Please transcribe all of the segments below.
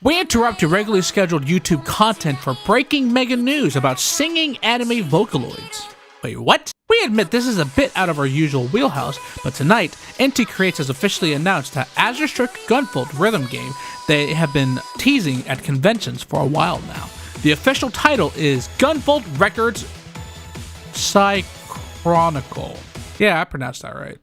We interrupt your regularly scheduled YouTube content for breaking mega news about singing anime Vocaloids. Wait, what? We admit this is a bit out of our usual wheelhouse, but tonight, NT Creates has officially announced that Azure Striker Gunvolt rhythm game they have been teasing at conventions for a while now. The official title is Gunvolt Records Cychronicle. Yeah, I pronounced that right.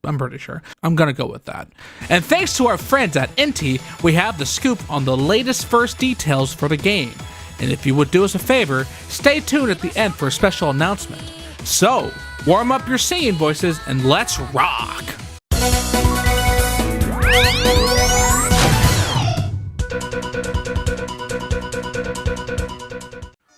I'm pretty sure. I'm gonna go with that. And thanks to our friends at NT, we have the scoop on the latest first details for the game. And if you would do us a favor, stay tuned at the end for a special announcement. So, warm up your singing voices and let's rock!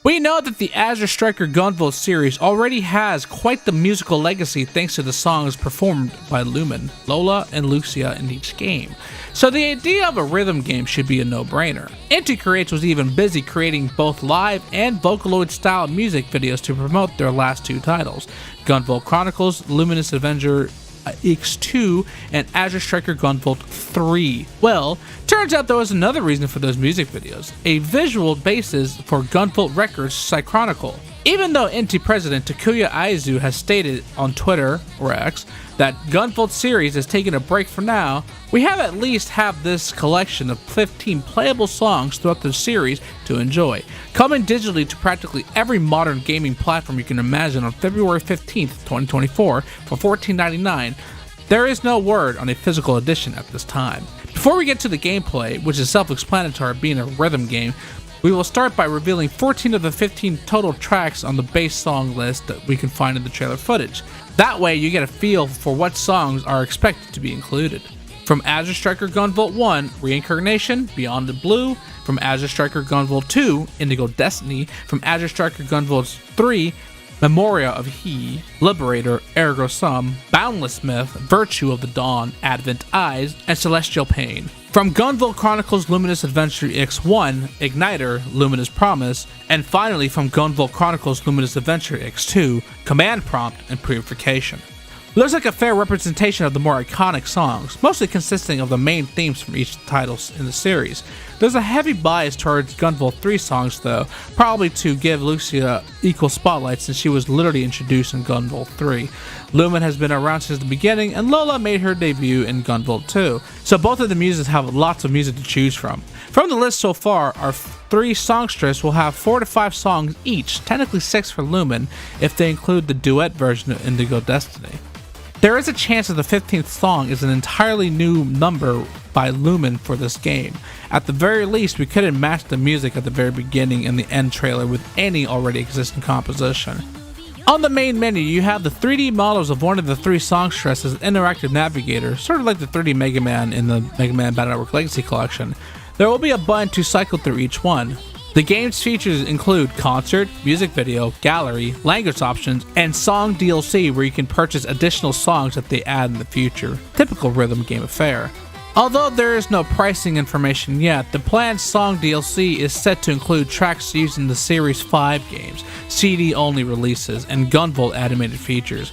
We know that the Azure Striker Gunvolt series already has quite the musical legacy thanks to the songs performed by Lumen, Lola, and Lucia in each game. So the idea of a rhythm game should be a no-brainer. NT Creates was even busy creating both live and Vocaloid-style music videos to promote their last two titles, Gunvolt Chronicles, Luminous Avenger X2, and Azure Striker Gunvolt 3. Well, turns out there was another reason for those music videos, a visual basis for Gunvolt Records Cychronicle. Even though NT President Takuya Aizu has stated on Twitter, or X, that Gunvolt series is taking a break for now, we have at least have this collection of 15 playable songs throughout the series to enjoy, coming digitally to practically every modern gaming platform you can imagine on February 15th, 2024 for $14.99. There is no word on a physical edition at this time. Before we get to the gameplay, which is self-explanatory being a rhythm game, we will start by revealing 14 of the 15 total tracks on the base song list that we can find in the trailer footage. That way you get a feel for what songs are expected to be included. From Azure Striker Gunvolt 1, Reincarnation, Beyond the Blue. From Azure Striker Gunvolt 2, Indigo Destiny. From Azure Striker Gunvolt 3, Memoria of He, Liberator, Ergo Sum, Boundless Myth, Virtue of the Dawn, Advent Eyes, and Celestial Pain. From Gunvolt Chronicles Luminous Adventure X1, Igniter, Luminous Promise, and finally from Gunvolt Chronicles Luminous Adventure X2, Command Prompt and Purification. Looks like a fair representation of the more iconic songs, mostly consisting of the main themes from each title in the series. There's a heavy bias towards Gunvolt 3 songs though, probably to give Lucia equal spotlight since she was literally introduced in Gunvolt 3. Lumen has been around since the beginning, and Lola made her debut in Gunvolt 2, so both of the muses have lots of music to choose from. From the list so far, our 3 songsters will have 4 to 5 songs each, technically 6 for Lumen, if they include the duet version of Indigo Destiny. There is a chance that the 15th song is an entirely new number by Lumen for this game. At the very least, we couldn't match the music at the very beginning and the end trailer with any already existing composition. On the main menu, you have the 3D models of one of the 3 songsters as an interactive navigator, sort of like the 3D Mega Man in the Mega Man Battle Network Legacy Collection. There will be a button to cycle through each one. The game's features include concert, music video, gallery, language options, and song DLC where you can purchase additional songs that they add in the future. Typical rhythm game affair. Although there is no pricing information yet, the planned song DLC is set to include tracks used in the Series 5 games, CD-only releases, and Gunvolt animated features.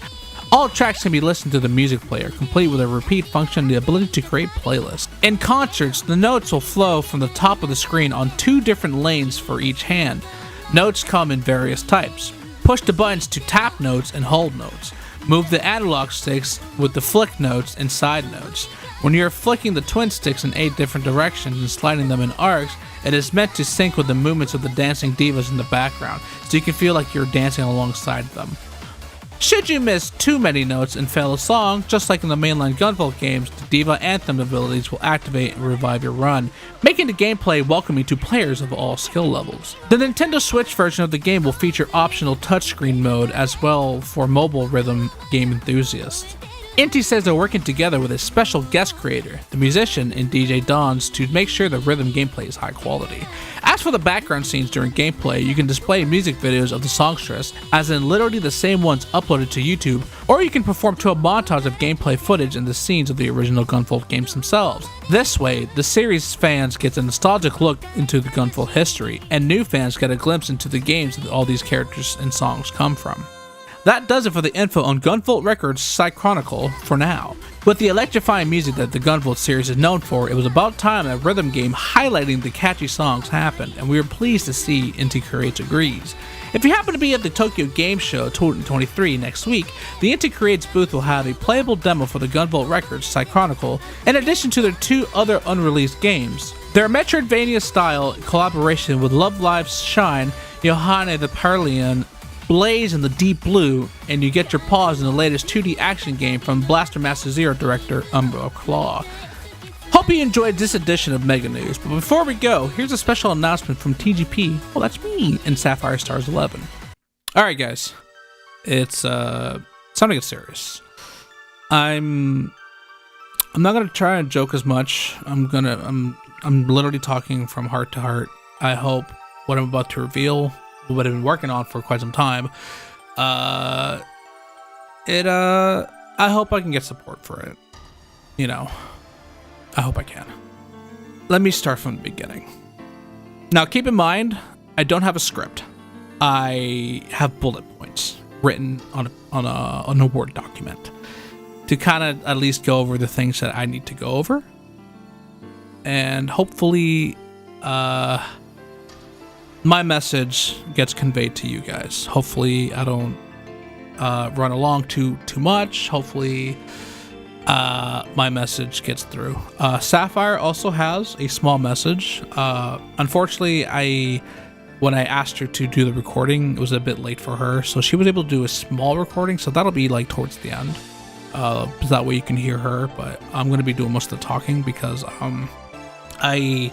All tracks can be listened to the music player, complete with a repeat function and the ability to create playlists. In concerts, the notes will flow from the top of the screen on 2 different lanes for each hand. Notes come in various types. Push the buttons to tap notes and hold notes. Move the analog sticks with the flick notes and side notes. When you're flicking the twin sticks in 8 different directions and sliding them in arcs, it is meant to sync with the movements of the dancing divas in the background, so you can feel like you're dancing alongside them. Should you miss too many notes and fail a song, just like in the mainline Gunvolt games, the Diva Anthem abilities will activate and revive your run, making the gameplay welcoming to players of all skill levels. The Nintendo Switch version of the game will feature optional touchscreen mode as well for mobile rhythm game enthusiasts. NT says they're working together with a special guest creator, the musician in DJ Dons, to make sure the rhythm gameplay is high quality. As for the background scenes during gameplay, you can display music videos of the songstress, as in literally the same ones uploaded to YouTube, or you can perform to a montage of gameplay footage and the scenes of the original Gunvolt games themselves. This way, the series fans get a nostalgic look into the Gunvolt history, and new fans get a glimpse into the games that all these characters and songs come from. that does it for the info on Gunvolt Records' Cychronicle for now. With the electrifying music that the Gunvolt series is known for, it was about time a rhythm game highlighting the catchy songs happened, and we were pleased to see Inti Creates agrees. If you happen to be at the Tokyo Game Show 2023 next week, the Inti Creates booth will have a playable demo for the Gunvolt Records Cychronicle, in addition to their 2 other unreleased games. Their Metroidvania-style collaboration with Love Live's Shine, Johanne the Parlian, blaze in the deep blue, and you get your paws in the latest 2D action game from Blaster Master Zero director Umbra Claw. Hope you enjoyed this edition of Mega News, but before we go, here's a special announcement from TGP, well that's me, in Sapphire Stars 11. Alright guys, it's time to get serious. I'm not gonna try and joke as much. I'm literally talking from heart to heart. I hope what I'm about to reveal, what I've been working on for quite some time, I hope I can get support for it. You know, I hope I can. Let me start from the beginning. Now keep in mind, I don't have a script. I have bullet points written on a Word document to kind of at least go over the things that I need to go over. And hopefully, my message gets conveyed to you guys. Hopefully I don't run along too much. Hopefully my message gets through. Sapphire also has a small message. Unfortunately, when I asked her to do the recording, it was a bit late for her, so she was able to do a small recording, so that'll be like towards the end. That way you can hear her, but I'm going to be doing most of the talking because I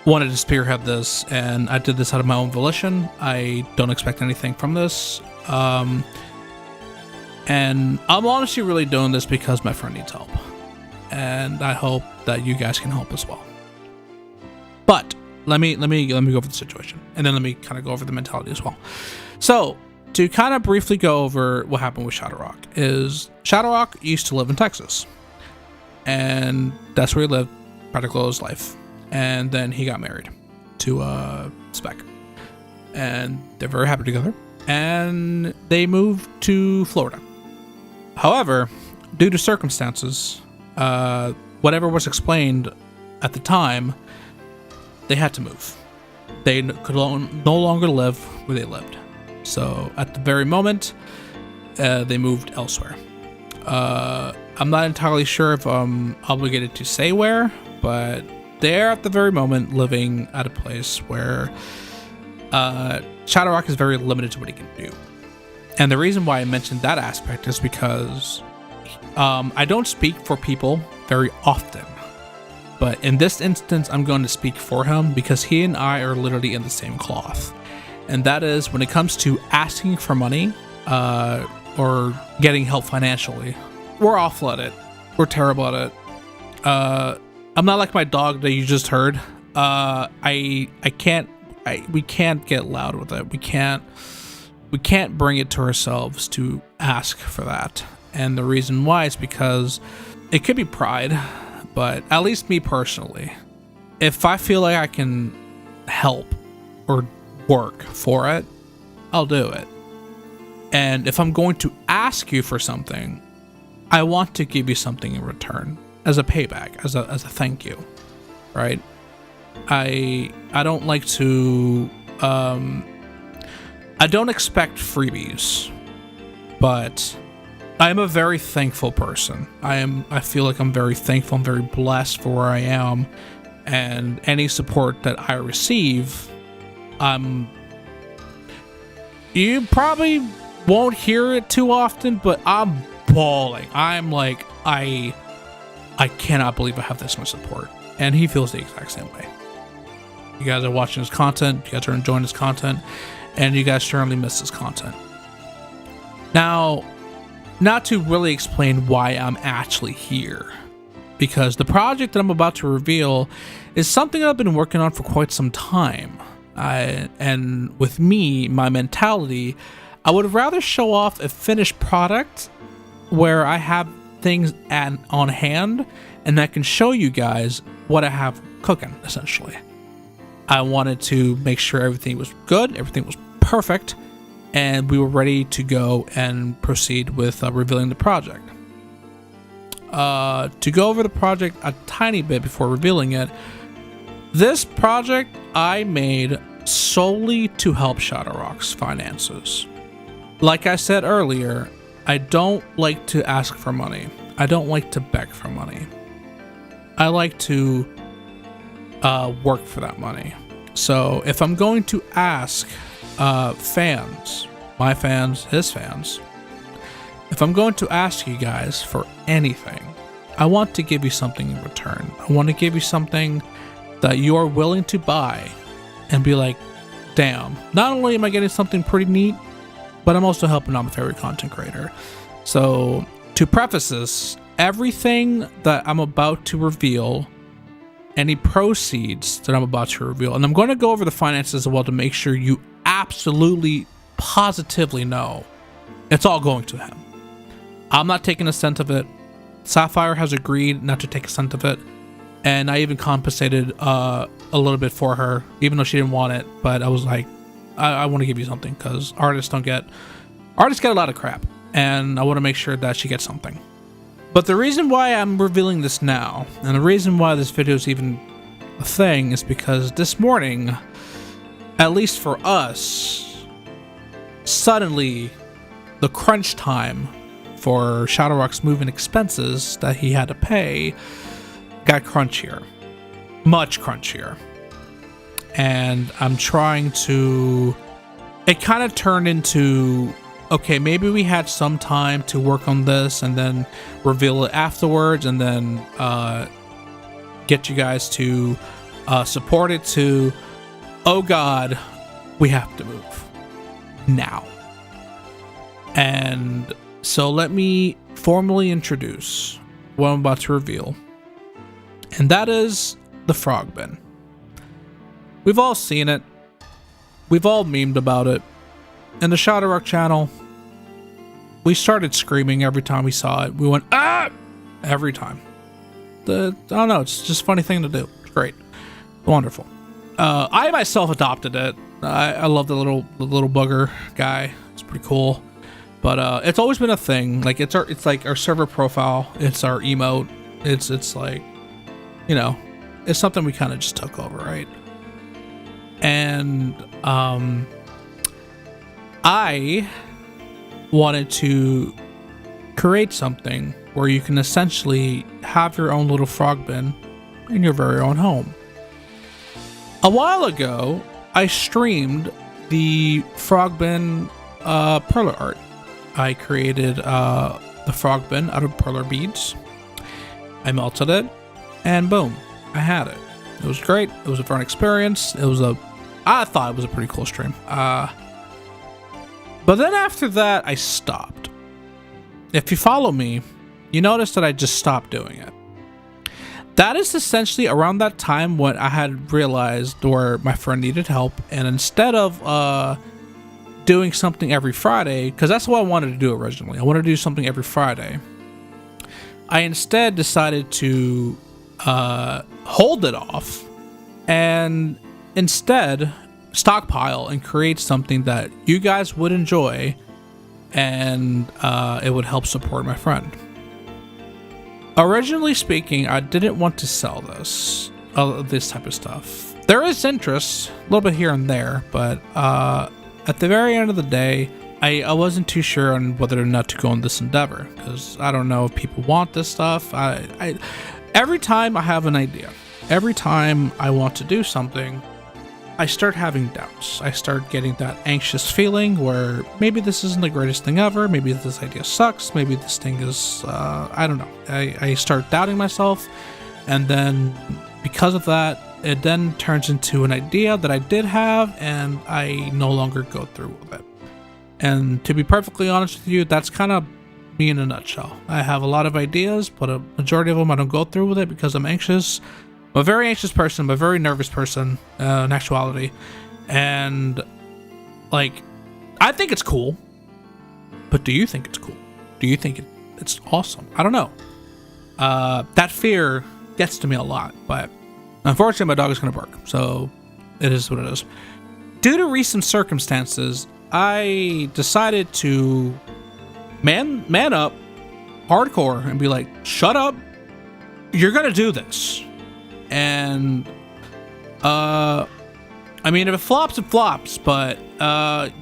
wanted to spearhead this, and I did this out of my own volition. I don't expect anything from this. And I'm honestly really doing this because my friend needs help. And I hope that you guys can help as well. But let me go over the situation, and then let me kind of go over the mentality as well. So, to kind of briefly go over what happened with ShadowRock is ShadowRock used to live in Texas. And that's where he lived practically all his life. And then he got married to Spec, and they're very happy together, and they moved to Florida. However, due to circumstances, whatever was explained at the time, they had to move. They could no longer live where they lived, so at the very moment, they moved elsewhere. I'm not entirely sure if I'm obligated to say where, but they're at the very moment living at a place where ShadowRock is very limited to what he can do. And the reason why I mentioned that aspect is because I don't speak for people very often. But in this instance, I'm going to speak for him because he and I are literally in the same cloth. And that is when it comes to asking for money or getting help financially, we're awful at it. We're terrible at it. I'm not like my dog that you just heard. We can't get loud with it. We can't bring it to ourselves to ask for that. And the reason why is because it could be pride, but at least me personally, if I feel like I can help or work for it, I'll do it. And if I'm going to ask you for something, I want to give you something in return. As a payback, as a thank you, right? I don't like to I don't expect freebies, but I am a very thankful person. I feel like I'm very thankful. I'm very blessed for where I am, and any support that I receive, you probably won't hear it too often, but I'm bawling. I'm like, I cannot believe I have this much support. And he feels the exact same way. You guys are watching his content, you guys are enjoying his content, and you guys certainly miss his content. Now, not to really explain why I'm actually here, because the project that I'm about to reveal is something that I've been working on for quite some time. And with me, my mentality, I would rather show off a finished product where I have things on hand and I can show you guys what I have cooking, essentially. I wanted to make sure everything was good, everything was perfect, and we were ready to go and proceed with revealing the project. To go over the project a tiny bit before revealing it, this project I made solely to help ShadowRock's finances. Like I said earlier, I don't like to ask for money. I don't like to beg for money. I like to work for that money. So if I'm going to ask fans, my fans, his fans, if I'm going to ask you guys for anything, I want to give you something in return. I want to give you something that you're willing to buy and be like, damn, not only am I getting something pretty neat, but I'm also helping out my favorite content creator. So to preface this, everything that I'm about to reveal, any proceeds that I'm about to reveal, and I'm going to go over the finances as well to make sure you absolutely, positively know it's all going to him. I'm not taking a cent of it. Sapphire has agreed not to take a cent of it, and I even compensated a little bit for her, even though she didn't want it. But I was like, I want to give you something, because artists get a lot of crap, and I want to make sure that she gets something. But the reason why I'm revealing this now, and the reason why this video is even a thing, is because this morning, at least for us, suddenly the crunch time for ShadowRock's moving expenses that he had to pay got crunchier, much crunchier. And I'm trying to, it kind of turned into, okay, maybe we had some time to work on this and then reveal it afterwards, and then get you guys to support it, to, oh God, we have to move now. And so let me formally introduce what I'm about to reveal, and that is the frog bin. We've all seen it. We've all memed about it. In the ShadowRock channel, we started screaming every time we saw it. We went, ah! Every time. I don't know, it's just a funny thing to do. It's great. Wonderful. I myself adopted it. I love the little bugger guy. It's pretty cool. But it's always been a thing. Like it's like our server profile. It's our emote. It's like, you know, it's something we kind of just took over, right? And I wanted to create something where you can essentially have your own little frog bin in your very own home. A while ago, I streamed the frog bin perler art. I created the frog bin out of perler beads. I melted it, and boom, I had it. It was great. It was a fun experience. I thought it was a pretty cool stream. But then after that, I stopped. If you follow me, you notice that I just stopped doing it. That is essentially around that time when I had realized where my friend needed help, and instead of doing something every Friday, because that's what I wanted to do originally. I wanted to do something every Friday. I instead decided to hold it off and instead stockpile and create something that you guys would enjoy, and it would help support my friend. Originally speaking, I didn't want to sell this type of stuff. There is interest, a little bit here and there, but at the very end of the day, I wasn't too sure on whether or not to go on this endeavor, because I don't know if people want this stuff. Every time I have an idea, every time I want to do something, I start having doubts. I start getting that anxious feeling where maybe this isn't the greatest thing ever. Maybe this idea sucks. Maybe this thing is, I don't know. I start doubting myself. And then because of that, it then turns into an idea that I did have, and I no longer go through with it. And to be perfectly honest with you, that's kind of me in a nutshell. I have a lot of ideas, but a majority of them I don't go through with it because I'm anxious. I'm a very anxious person. I'm a very nervous person in actuality. And, like, I think it's cool. But do you think it's cool? Do you think it's awesome? I don't know. That fear gets to me a lot. But unfortunately, my dog is going to bark. So it is what it is. Due to recent circumstances, I decided to man up hardcore and be like, shut up, you're gonna do this. And I mean, if it flops, it flops, but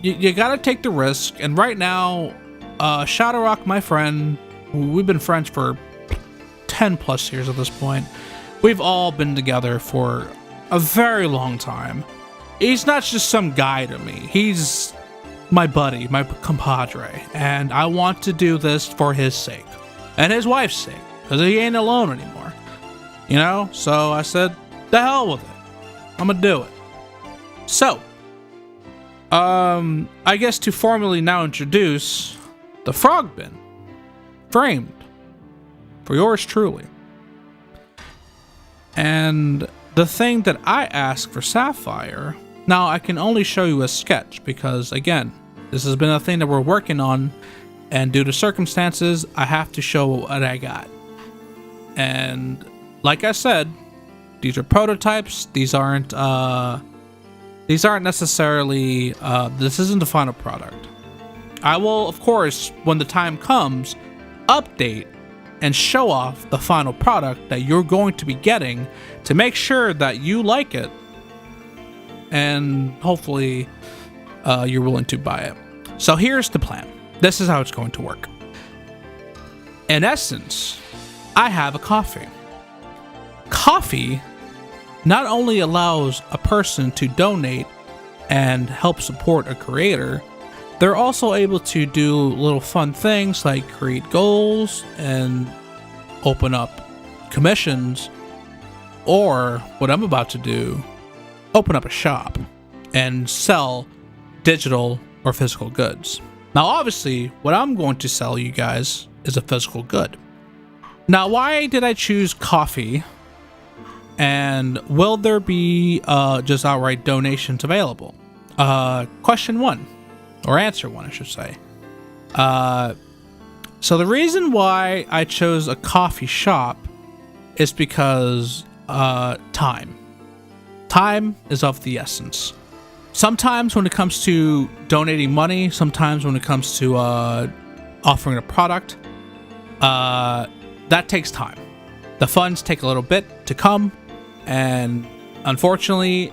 you gotta take the risk. And right now, ShadowRock, my friend, we've been friends for 10 plus years at this point. We've all been together for a very long time. He's not just some guy to me. He's my buddy, my compadre. And I want to do this for his sake and his wife's sake, because he ain't alone anymore. You know? So I said, the hell with it. I'm gonna do it. So, I guess to formally now introduce the Frog Bin, framed for yours truly. And the thing that I asked for Sapphire, now I can only show you a sketch because, again, this has been a thing that we're working on, and due to circumstances, I have to show what I got. And like I said, these are prototypes. These aren't necessarily, this isn't the final product. I will, of course, when the time comes, update and show off the final product that you're going to be getting to make sure that you like it and hopefully you're willing to buy it. So here's the plan. This is how it's going to work. In essence, I have a coffee. Coffee not only allows a person to donate and help support a creator, they're also able to do little fun things like create goals and open up commissions, or what I'm about to do, open up a shop and sell digital or physical goods. Now, obviously, what I'm going to sell you guys is a physical good. Now, why did I choose coffee? And will there be just outright donations available? Question one, or answer one, I should say. So the reason why I chose a coffee shop is because time. Time is of the essence. Sometimes when it comes to donating money, sometimes when it comes to offering a product, that takes time. The funds take a little bit to come, and unfortunately,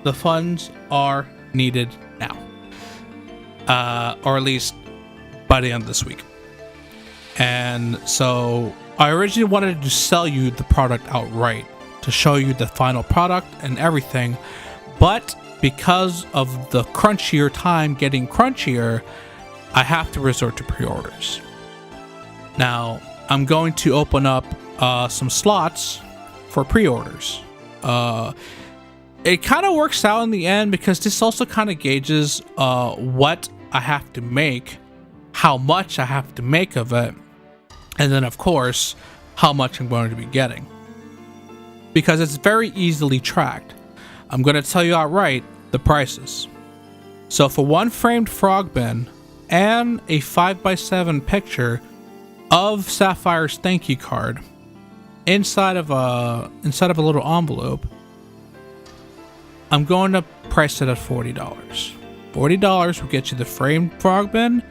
the funds are needed now. Or at least by the end of this week. And so I originally wanted to sell you the product outright, to show you the final product and everything, but because of the crunchier time getting crunchier, I have to resort to pre-orders. Now, I'm going to open up some slots for pre-orders. It kind of works out in the end because this also kind of gauges what I have to make, how much I have to make of it, and then of course, how much I'm going to be getting. Because it's very easily tracked. I'm going to tell you outright the prices. So for one framed frog bin and a 5x7 picture of Sapphire's thank you card inside of a little envelope, I'm going to price it at $40. $40 will get you the framed frog bin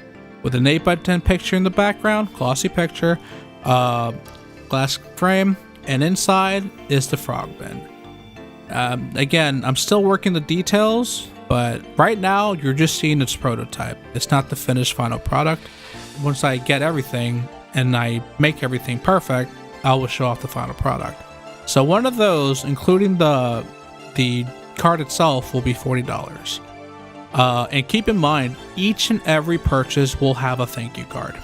with an 8x10 picture in the background, glossy picture, glass frame, and inside is the frog bin. Again, I'm still working the details, but right now you're just seeing its prototype. It's not the finished final product. Once I get everything and I make everything perfect, I will show off the final product. So one of those, including the card itself, will be $40. And keep in mind, each and every purchase will have a thank you card,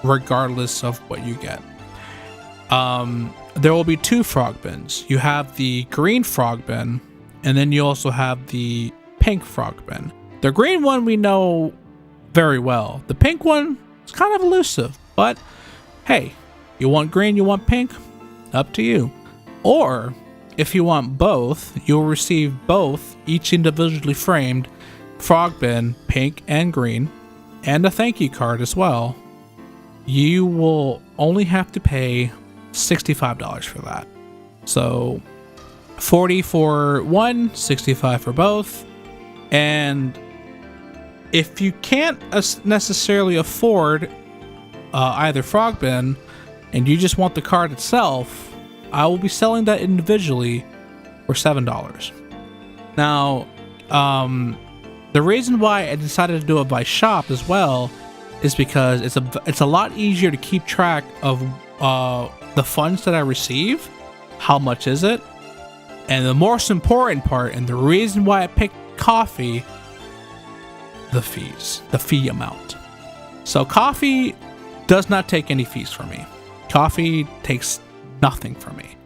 regardless of what you get. There will be two frog bins. You have the green frog bin, and then you also have the pink frog bin. The green one we know very well. The pink one is kind of elusive, but hey, you want green, you want pink? Up to you. Or if you want both, you'll receive both, each individually framed frog bin, pink and green, and a thank you card as well. You will only have to pay $65 for that. So $40 for one, $65 for both. And if you can't necessarily afford either Frogbin and you just want the card itself, I will be selling that individually for $7. Now, the reason why I decided to do it by shop as well is because it's a lot easier to keep track of the funds that I receive. How much is it? And the most important part, and the reason why I picked coffee, the fees, the fee amount. So coffee does not take any fees from me. Coffee takes nothing from me.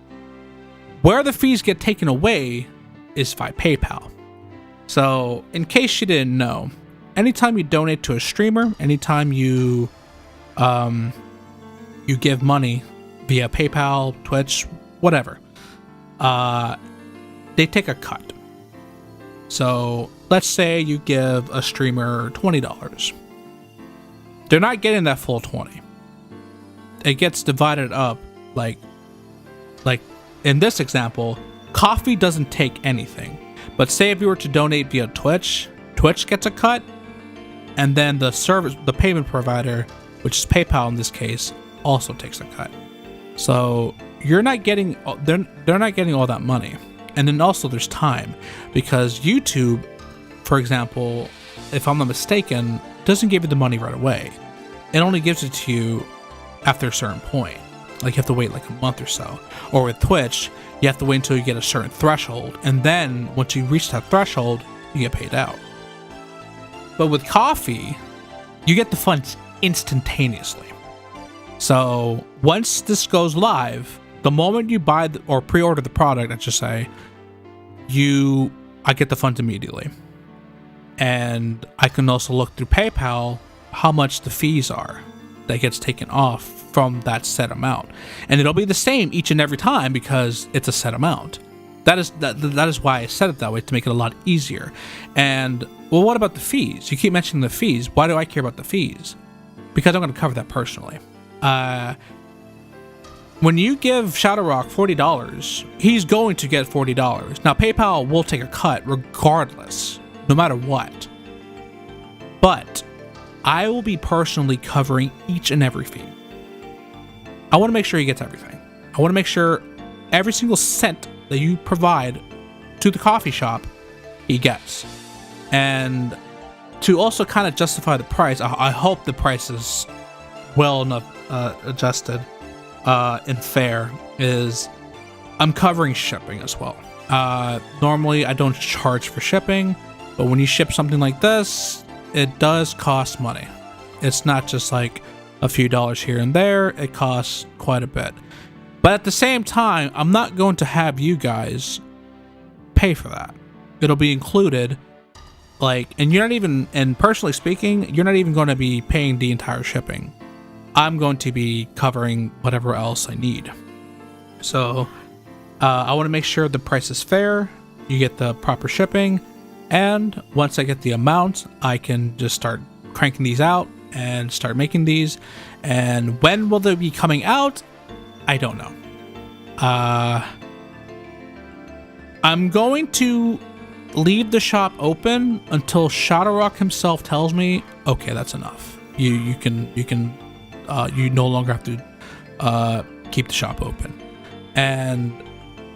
Where the fees get taken away is by PayPal. So in case you didn't know, anytime you donate to a streamer, anytime you give money via PayPal, Twitch, whatever, they take a cut. So let's say you give a streamer $20. They're not getting that full 20. It gets divided up like in this example, coffee doesn't take anything. But say if you were to donate via Twitch, Twitch gets a cut, and then the payment provider, which is PayPal in this case, also takes a cut. So they're not getting all that money. And then also there's time, because YouTube, for example, if I'm not mistaken, doesn't give you the money right away. It only gives it to you after a certain point. Like you have to wait like a month or so. Or with Twitch, you have to wait until you get a certain threshold, and then once you reach that threshold, you get paid out. But with coffee, you get the funds instantaneously. So once this goes live, the moment you buy or pre-order the product, let's just say, I get the funds immediately. And I can also look through PayPal how much the fees are that gets taken off from that set amount, and it'll be the same each and every time because it's a set amount. That is why I set it that way, to make it a lot easier. And well, what about the fees? You keep mentioning the fees. Why do I care about the fees? Because I'm going to cover that personally. When you give ShadowRock $40, he's going to get $40. Now PayPal will take a cut regardless, no matter what. But I will be personally covering each and every fee. I want to make sure he gets everything. I want to make sure every single cent that you provide to the coffee shop, he gets. And to also kind of justify the price, I hope the price is well enough adjusted and fair, is I'm covering shipping as well. Normally I don't charge for shipping, but when you ship something like this, it does cost money. It's not just like a few dollars here and there. It costs quite a bit. But at the same time, I'm not going to have you guys pay for that. It'll be included. And you're not even, and personally speaking, you're not even going to be paying the entire shipping. I'm going to be covering whatever else I need. So I want to make sure the price is fair. You get the proper shipping. And once I get the amount, I can just start cranking these out and start making these. And when will they be coming out? I don't know. I'm going to leave the shop open until ShadowRock himself tells me, okay, that's enough. You no longer have to keep the shop open. And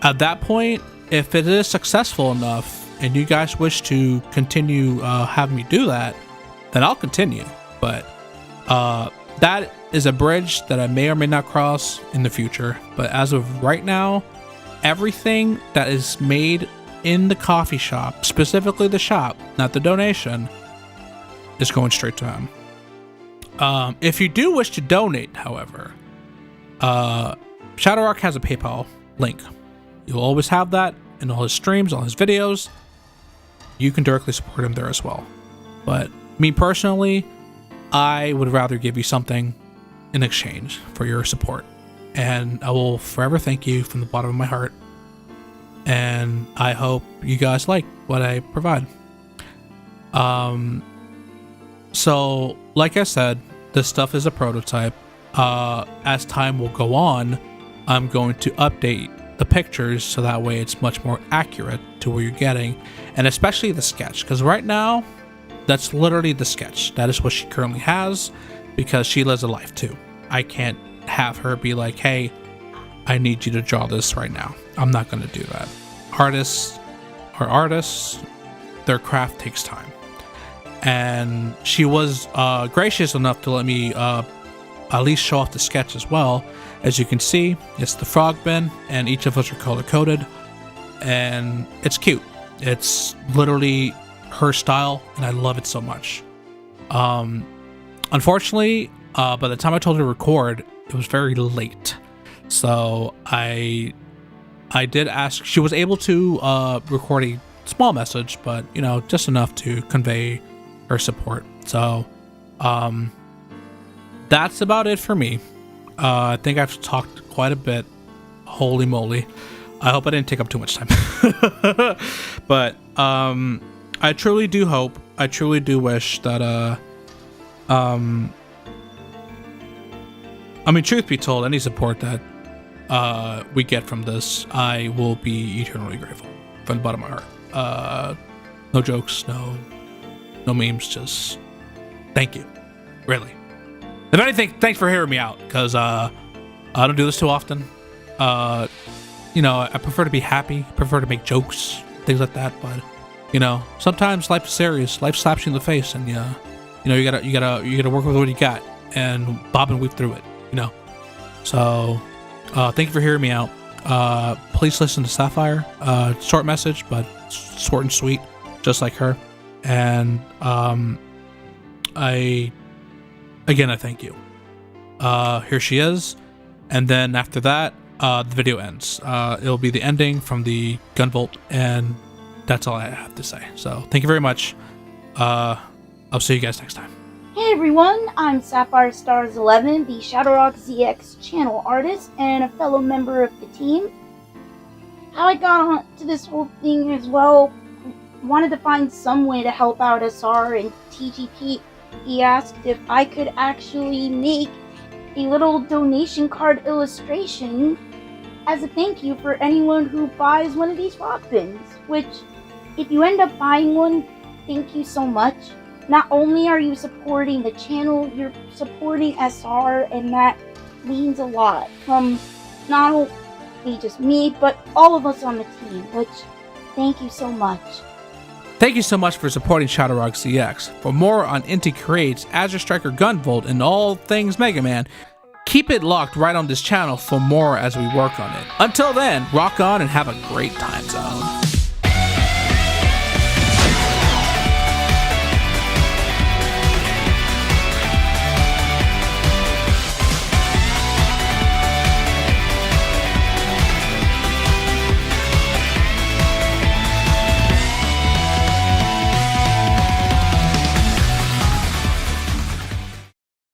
at that point, if it is successful enough and you guys wish to continue having me do that, then I'll continue. But that is a bridge that I may or may not cross in the future. But as of right now, everything that is made in the coffee shop, specifically the shop, not the donation, is going straight to him. If you do wish to donate, however, ShadowRock has a PayPal link. You'll always have that in all his streams, all his videos. You can directly support him there as well. But me personally, I would rather give you something in exchange for your support. And I will forever thank you from the bottom of my heart. And I hope you guys like what I provide. So, like I said, this stuff is a prototype. As time will go on, I'm going to update the pictures so that way it's much more accurate to what you're getting. And especially the sketch. Because right now, That's literally the sketch. That is what she currently has, because she lives a life too. I can't have her be like, hey, I need you to draw this right now. I'm not going to do that. Artists are artists. Their craft takes time. And she was gracious enough to let me at least show off the sketch as well. As you can see, it's the frog bin, and each of us are color coded, and it's cute. It's literally her style, and I love it so much. Unfortunately, by the time I told her to record, it was very late. So I did ask. She was able to record a small message, but you know, just enough to convey her support. So that's about it for me. I think I've talked quite a bit. Holy moly. I hope I didn't take up too much time. But I truly do hope, I truly do wish that I mean, truth be told, any support that we get from this, I will be eternally grateful from the bottom of my heart. No jokes, no memes, just thank you, really. If anything, thanks for hearing me out, because I don't do this too often. You know, I prefer to be happy, prefer to make jokes, things like that, but you know, sometimes life is serious. Life slaps you in the face, and you know, you gotta work with what you got and bob and weave through it, you know. So thank you for hearing me out. Please listen to Sapphire. Short message, but short and sweet, just like her. And I thank you. Here she is, and then after that, the video ends. It'll be the ending from the Gunvolt, and that's all I have to say. So thank you very much. I'll see you guys next time. Hey everyone, I'm Sapphire Stars 11, the ShadowRockZX channel artist and a fellow member of the team. How I got on to this whole thing as well, wanted to find some way to help out SR and TGP. He asked if I could actually make a little donation card illustration as a thank you for anyone who buys one of these rock bins, which, if you end up buying one, thank you so much. Not only are you supporting the channel, you're supporting SR, and that means a lot from not only just me, but all of us on the team, which, thank you so much. Thank you so much for supporting ShadowRockZX. For more on Inti Creates, Azure Striker Gunvolt, and all things Mega Man, keep it locked right on this channel for more as we work on it. Until then, rock on and have a great time zone.